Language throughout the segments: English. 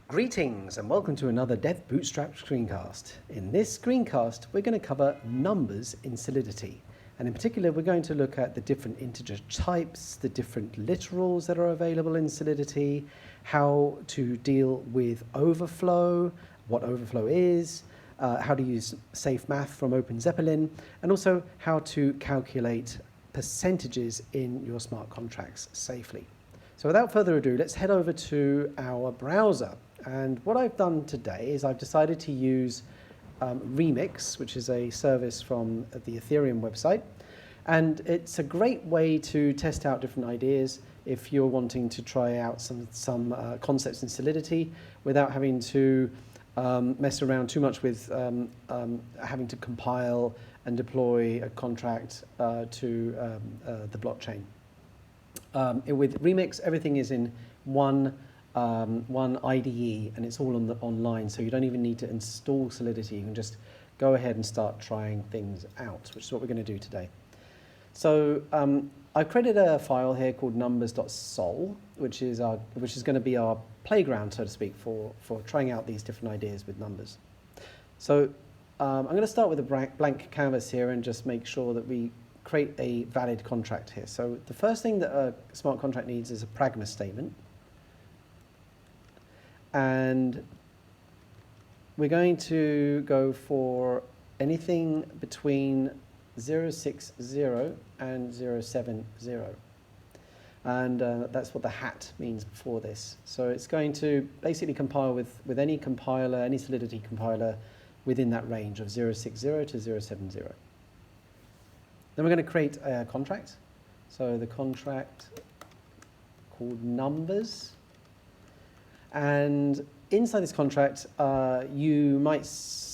Greetings and welcome to another Dev Bootstrap screencast. In this screencast, we're going to cover numbers in Solidity. And in particular, we're going to look at the different integer types, the different literals that are available in Solidity, how to deal with overflow, what overflow is, how to use SafeMath from OpenZeppelin, and also how to calculate percentages in your smart contracts safely. So without further ado, let's head over to our browser. And what I've done today is I've decided to use Remix, which is a service from the Ethereum website. And it's a great way to test out different ideas if you're wanting to try out some concepts in Solidity without having to mess around too much with having to compile and deploy a contract to the blockchain. With Remix, everything is in one IDE, and it's all online, so you don't even need to install Solidity. You can just go ahead and start trying things out, which is what we're going to do today. So I've created a file here called numbers.sol, which is going to be our playground, so to speak, for trying out these different ideas with numbers. So I'm going to start with a blank canvas here and just make sure that we create a valid contract here. So the first thing that a smart contract needs is a pragma statement. And we're going to go for anything between 060 and 070. And that's what the hat means before this. So it's going to basically compile with any compiler, any Solidity compiler within that range of 060 to 070. Then we're going to create a contract. So the contract called numbers. And inside this contract, you might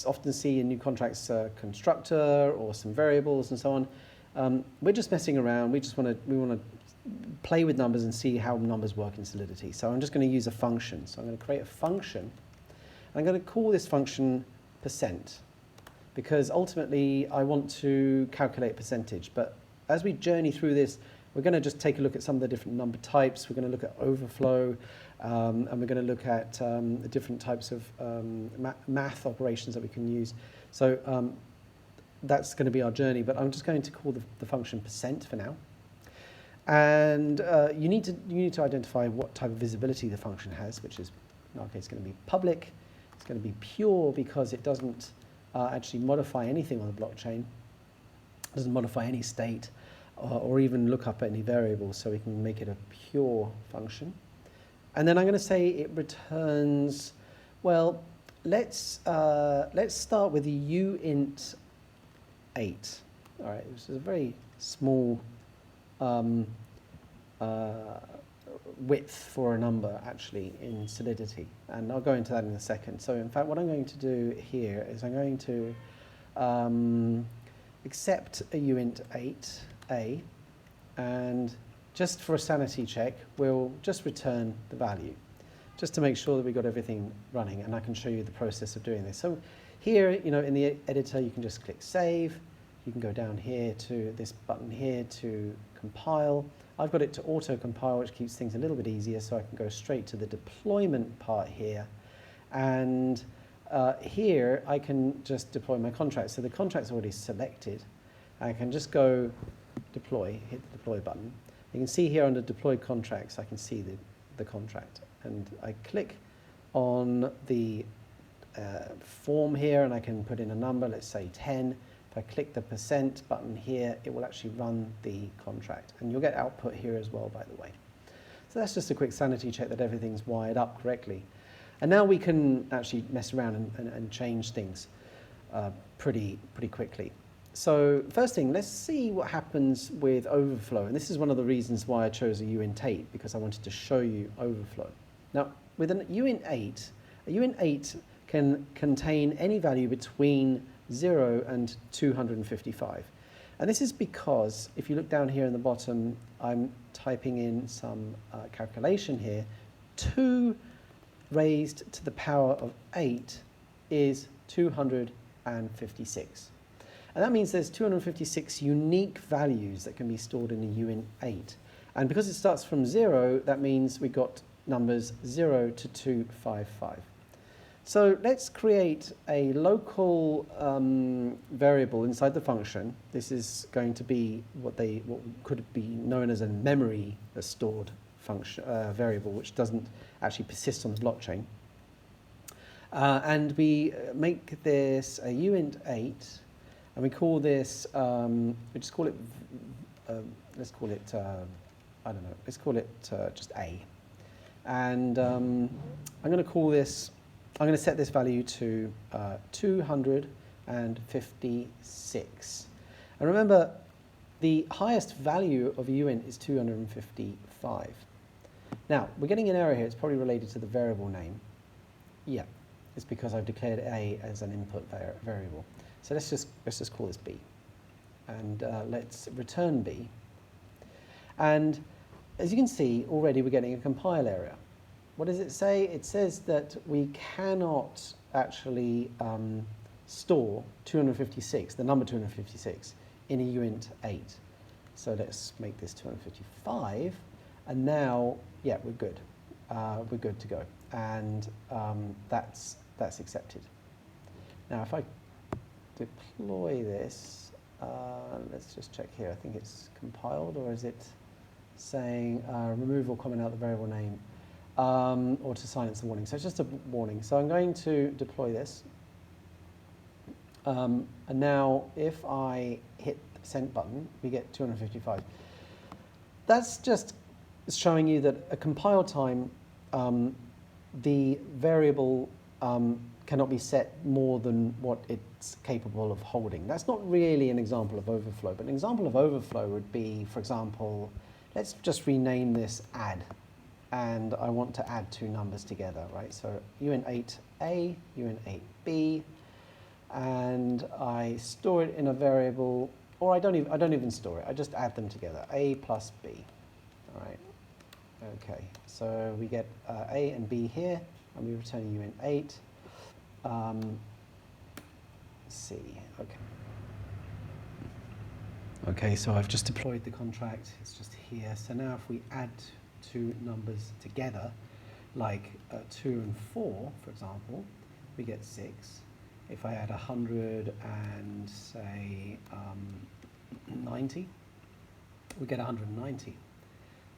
often see in new contracts a constructor or some variables and so on. We're just messing around. We want to play with numbers and see how numbers work in Solidity. So I'm just going to use a function. So I'm going to create a function. I'm going to call this function %, because ultimately I want to calculate percentage. But as we journey through this, we're going to just take a look at some of the different number types. We're going to look at overflow, and we're going to look at the different types of math operations that we can use. So that's going to be our journey, but I'm just going to call the function % for now. And you need to identify what type of visibility the function has, which is, in our case, going to be public. It's going to be pure because it doesn't actually modify anything on the blockchain. It doesn't modify any state or even look up any variables, so we can make it a pure function. And then I'm going to say it returns, well, let's start with the uint 8. All right, this is a very small width for a number, actually, in Solidity. And I'll go into that in a second. So in fact, what I'm going to do here is I'm going to accept a uint 8a, and just for a sanity check, we'll just return the value, just to make sure that we've got everything running, and I can show you the process of doing this. So here, in the editor, you can just click Save. You can go down here to this button here to compile. I've got it to auto-compile, which keeps things a little bit easier, so I can go straight to the deployment part here. And here, I can just deploy my contract. So the contract's already selected. I can just go deploy, hit the deploy button. You can see here under deployed contracts, I can see the contract. And I click on the form here, and I can put in a number, let's say 10. If I click the % button here, it will actually run the contract. And you'll get output here as well, by the way. So that's just a quick sanity check that everything's wired up correctly. And now we can actually mess around and change things pretty quickly. So first thing, let's see what happens with overflow. And this is one of the reasons why I chose a uint 8, because I wanted to show you overflow. Now, with an uint 8, a uint 8 can contain any value between 0 and 255. And this is because, if you look down here in the bottom, I'm typing in some calculation here. 2 raised to the power of 8 is 256. And that means there's 256 unique values that can be stored in a uint 8. And because it starts from 0, that means we got numbers 0 to 255. So let's create a local variable inside the function. This is going to be what could be known as a memory stored function variable, which doesn't actually persist on the blockchain. And we make this a uint8, and we call this, we just call it, let's call it, I don't know, let's call it just A. And I'm going to call this, I'm going to set this value to 256. And remember, the highest value of a uint is 255. Now, we're getting an error here. It's probably related to the variable name. Yeah, it's because I've declared A as an input variable. So let's just call this B. And let's return B. And as you can see, already we're getting a compile error. What does it say? It says that we cannot actually store 256, the number 256, in a uint8. So let's make this 255, and now, yeah, we're good. We're good to go, and that's accepted. Now, if I deploy this, let's just check here. I think it's compiled, or is it saying remove or comment out the variable name? Or to silence the warning. So it's just a warning. So I'm going to deploy this. And now if I hit the % button, we get 255. That's just showing you that at compile time, the variable cannot be set more than what it's capable of holding. That's not really an example of overflow, but an example of overflow would be, for example, let's just rename this add. And I want to add two numbers together, right? So uint8a, uint8b, and I store it in a variable, or I don't even store it. I just add them together, a plus b. All right. Okay. So we get a and b here, and we return uint8. C. Okay. Okay. So I've just deployed the contract. It's just here. So now if we add two numbers together, like 2 and 4, for example, we get 6. If I add 100 and say 90, we get 190.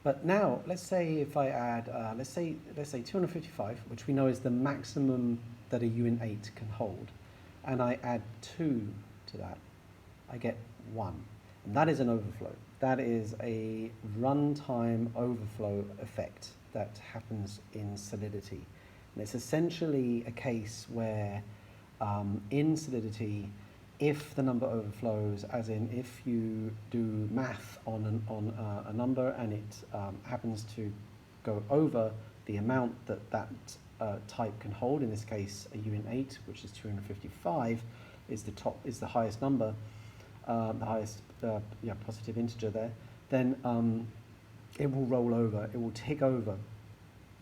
But now, let's say if I add, let's say 255, which we know is the maximum that a uint8 can hold, and I add 2 to that, I get 1. And that is an overflow. That is a runtime overflow effect that happens in Solidity. And it's essentially a case where in Solidity, if the number overflows, as in if you do math on a number and it happens to go over the amount that type can hold, in this case a uint8, which is 255, is the highest number, the highest positive integer there, then it will roll over, it will tick over.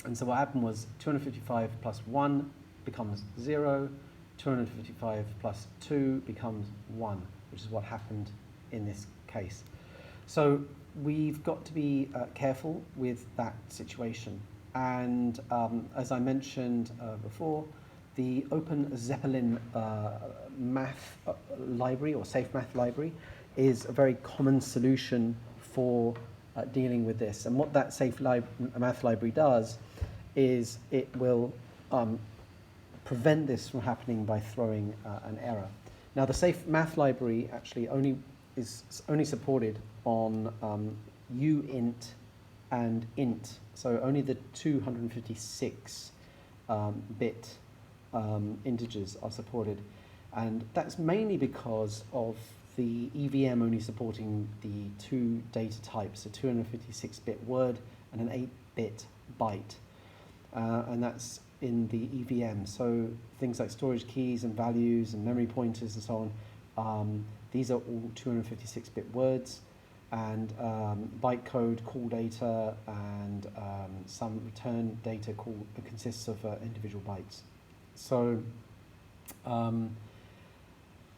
And so what happened was 255 plus 1 becomes 0, 255 plus 2 becomes 1, which is what happened in this case. So we've got to be careful with that situation. And as I mentioned before, the Open Zeppelin math library, or SafeMath library, is a very common solution for dealing with this. And what that SafeMath library does is it will prevent this from happening by throwing an error. Now, the SafeMath library actually is only supported on uint and int, so only the 256 bit integers are supported, and that's mainly because of the EVM only supporting the 2 data types, a 256-bit word and an 8-bit byte, and that's in the EVM. So things like storage keys and values and memory pointers and so on, these are all 256-bit words, and bytecode call data and some return data consists of individual bytes. So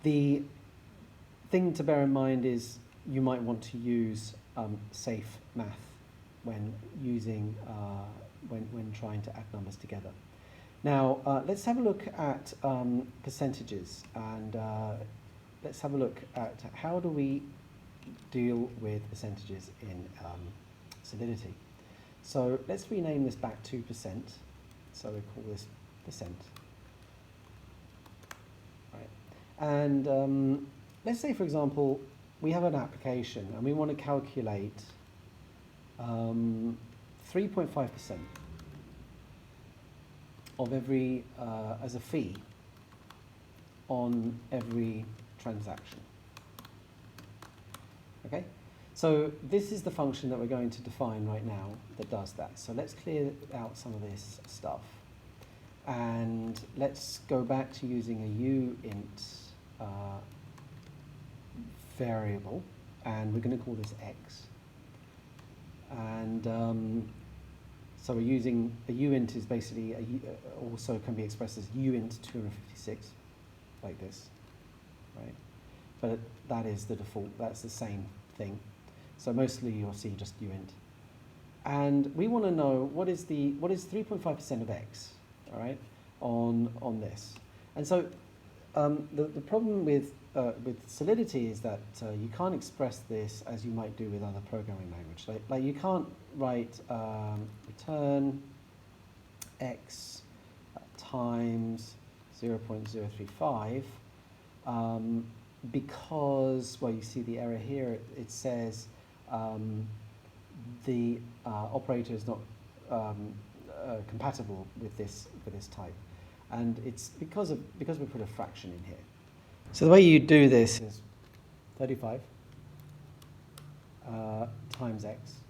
the thing to bear in mind is you might want to use SafeMath when using when trying to add numbers together. Now, let's have a look at percentages, and let's have a look at how do we deal with percentages in Solidity. So let's rename this back to %. So we call this %. Right. And let's say, for example, we have an application and we want to calculate 3.5% of every, as a fee on every transaction. Okay? So this is the function that we're going to define right now that does that. So let's clear out some of this stuff. And let's go back to using a uint variable, and we're going to call this x. And so we're using a uint is basically also can be expressed as uint 256, like this, right? But that is the default. That's the same thing. So mostly you'll see just uint. And we want to know what is 3.5% of x, all right, on this. And so the problem with Solidity is that you can't express this as you might do with other programming language. Like you can't write return x times 0.035 because, well, you see the error here. It says the operator is not compatible with this type, and it's because we put a fraction in here. So the way you do this is 35 times x,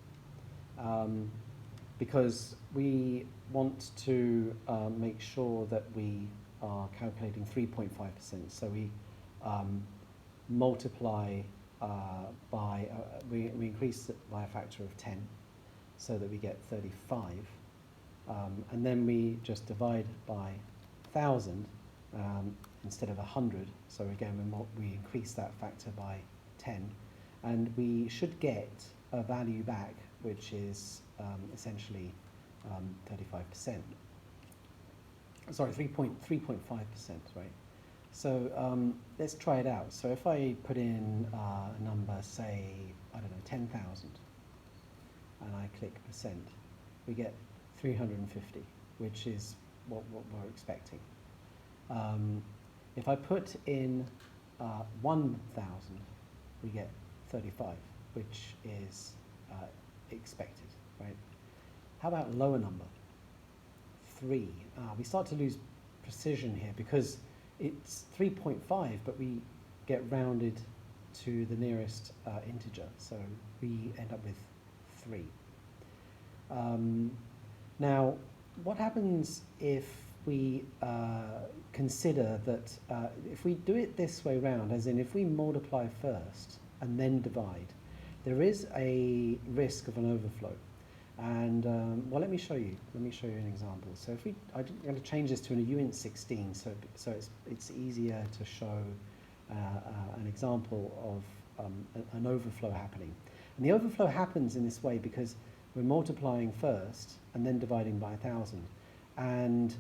because we want to make sure that we are calculating 3.5%. So we multiply by, we increase it by a factor of 10 so that we get 35. And then we just divide by 1,000 instead of 100. So again, we increase that factor by 10. And we should get a value back, which is essentially 35%. Sorry, 3.5%, right? So let's try it out. So if I put in a number, say, I don't know, 10,000, and I click %, we get 350, which is what we're expecting. If I put in 1,000, we get 35, which is expected, right? How about a lower number? 3. We start to lose precision here because it's 3.5, but we get rounded to the nearest integer, so we end up with 3. Now, what happens if we consider that if we do it this way round, as in if we multiply first and then divide, there is a risk of an overflow. And well, let me show you an example. So if I'm going to change this to a uint 16, so it's easier to show an example of an overflow happening. And the overflow happens in this way because we're multiplying first and then dividing by 1,000. And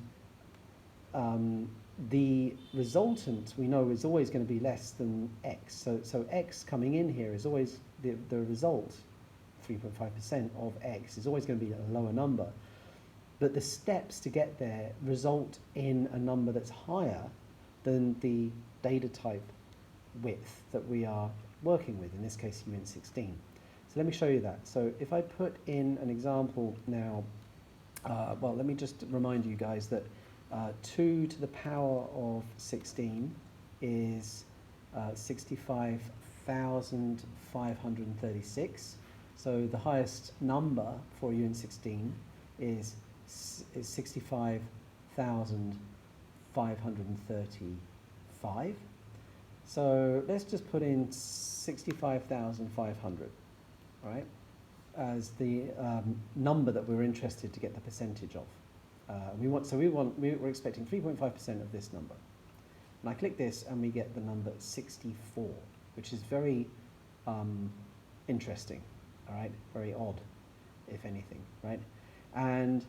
the resultant we know is always going to be less than x. So x coming in here is always the result. 3.5% of x is always going to be a lower number. But the steps to get there result in a number that's higher than the data type width that we are working with, in this case uint 16. So let me show you that. So if I put in an example now, well, let me just remind you guys that 2 to the power of 16 is 65,536. So the highest number for uint 16 is 65,535. So let's just put in 65,500, right, as the number that we're interested to get the percentage of. We're expecting 3.5% of this number. And I click this and we get the number 64, which is very interesting, all right, very odd, if anything, right? And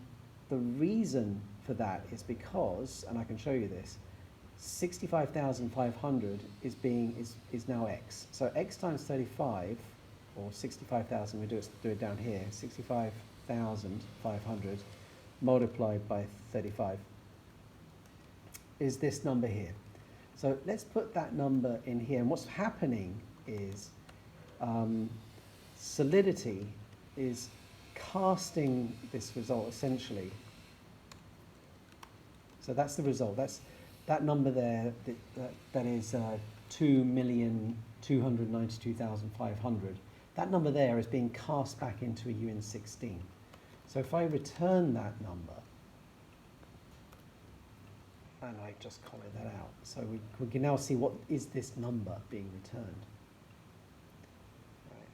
the reason for that is because, and I can show you this, 65,500 is now x. So x times 35, or 65,000, we do it down here, 65,500 multiplied by 35 is this number here. So let's put that number in here, and what's happening is Solidity is casting this result essentially. So that's the result. That's that number there. That is 2,292,500. That number there is being cast back into a UN16. So if I return that number, and I just comment that out, so we can now see what is this number being returned. Right.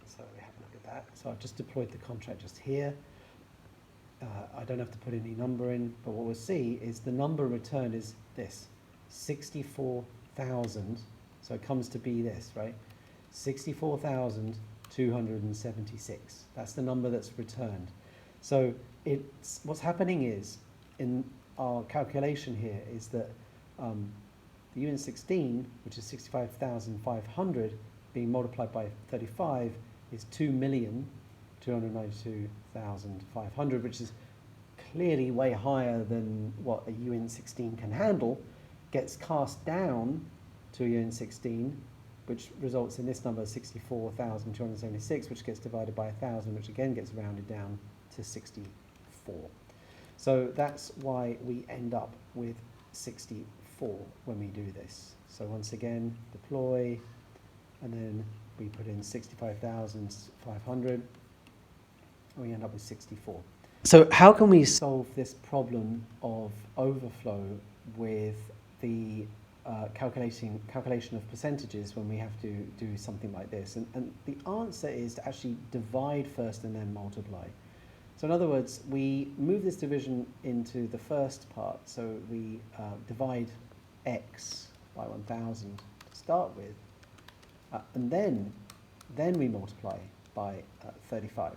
So we have a look at that. So I've just deployed the contract just here. I don't have to put any number in, but what we'll see is the number returned is this, 64,000. So it comes to be this, right? 64,276. That's the number that's returned. So what's happening is, in our calculation here, is that the UN16, which is 65,500, being multiplied by 35 is 2,292,500, which is clearly way higher than what a UN16 can handle, gets cast down to a UN16, which results in this number, 64,276, which gets divided by 1,000, which again gets rounded down to 64. So that's why we end up with 64 when we do this. So once again, deploy, and then we put in 65,500, and we end up with 64. So how can we solve this problem of overflow with the calculation of percentages when we have to do something like this? And the answer is to actually divide first and then multiply. So in other words, we move this division into the first part. So we divide x by 1,000 to start with, and then we multiply by 35,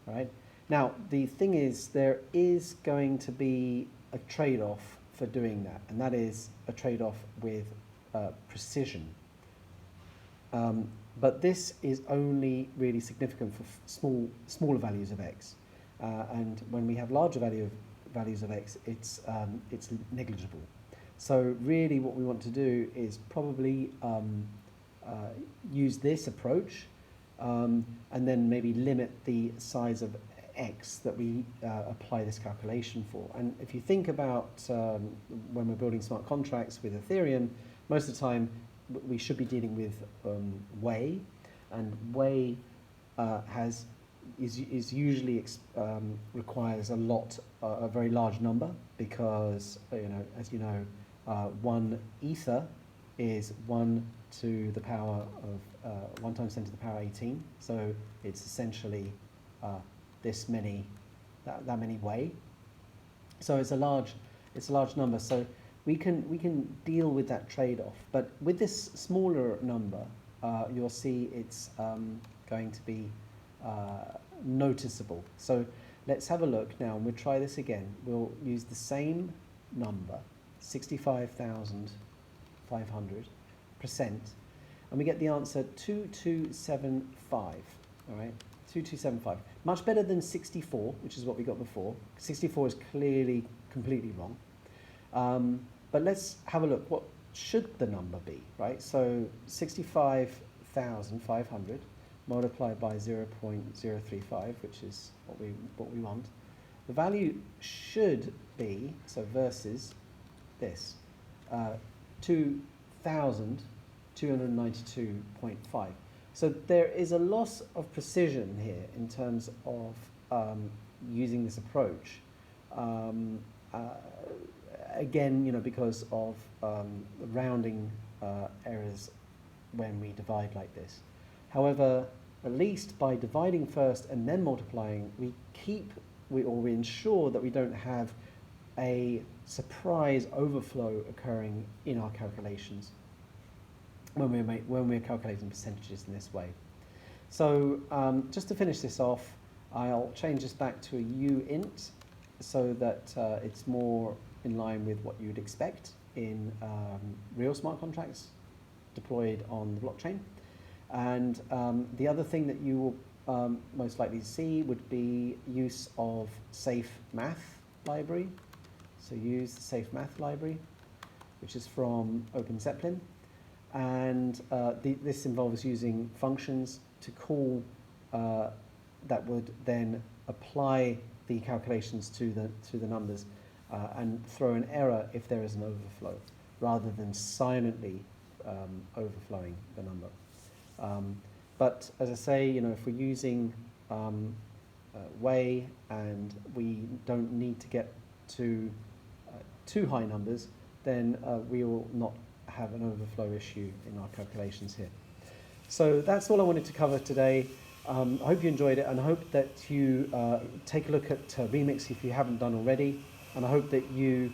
right? Now, the thing is, there is going to be a trade-off for doing that, and that is a trade-off with precision. But this is only really significant for smaller values of x. And when we have larger values of x, it's negligible. So really what we want to do is probably use this approach and then maybe limit the size of x that we apply this calculation for. And if you think about when we're building smart contracts with Ethereum, most of the time we should be dealing with way, and way is usually requires a very large number, because as you know, 1 ether is 1 to the power of 1 times 10 to the power 18. So it's essentially this many, that many way. So it's a large number. So we can deal with that trade-off. But with this smaller number, you'll see it's going to be noticeable. So let's have a look now, and we'll try this again. We'll use the same number, 65,500%, and we get the answer 2275. All right, 2275. Much better than 64, which is what we got before. 64 is clearly completely wrong. But let's have a look. What should the number be, right? So 65,500 multiplied by 0.035, which is what we want. The value should be, so versus this, 2,292.5. So there is a loss of precision here in terms of using this approach. Again, because of rounding errors when we divide like this. However, at least by dividing first and then multiplying, we ensure that we don't have a surprise overflow occurring in our calculations when we're calculating percentages in this way. So just to finish this off, I'll change this back to a uint, so that it's more in line with what you'd expect in real smart contracts deployed on the blockchain. And the other thing that you will most likely see would be use of SafeMath library. So use the SafeMath library, which is from OpenZeppelin. And this involves using functions to call that would then apply the calculations to the numbers and throw an error if there is an overflow, rather than silently overflowing the number. But as I say, if we're using way and we don't need to get to too high numbers, then we will not have an overflow issue in our calculations here. So that's all I wanted to cover today. I hope you enjoyed it, and I hope that you take a look at Remix if you haven't done already, and I hope that you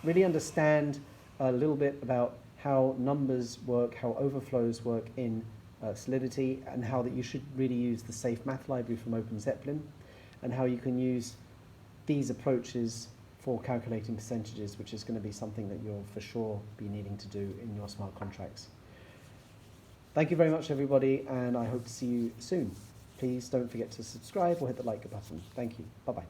really understand a little bit about how numbers work, how overflows work in Solidity, and how that you should really use the SafeMath library from OpenZeppelin, and how you can use these approaches for calculating percentages, which is going to be something that you'll for sure be needing to do in your smart contracts. Thank you very much, everybody, and I hope to see you soon. Please don't forget to subscribe or hit the like button. Thank you. Bye-bye.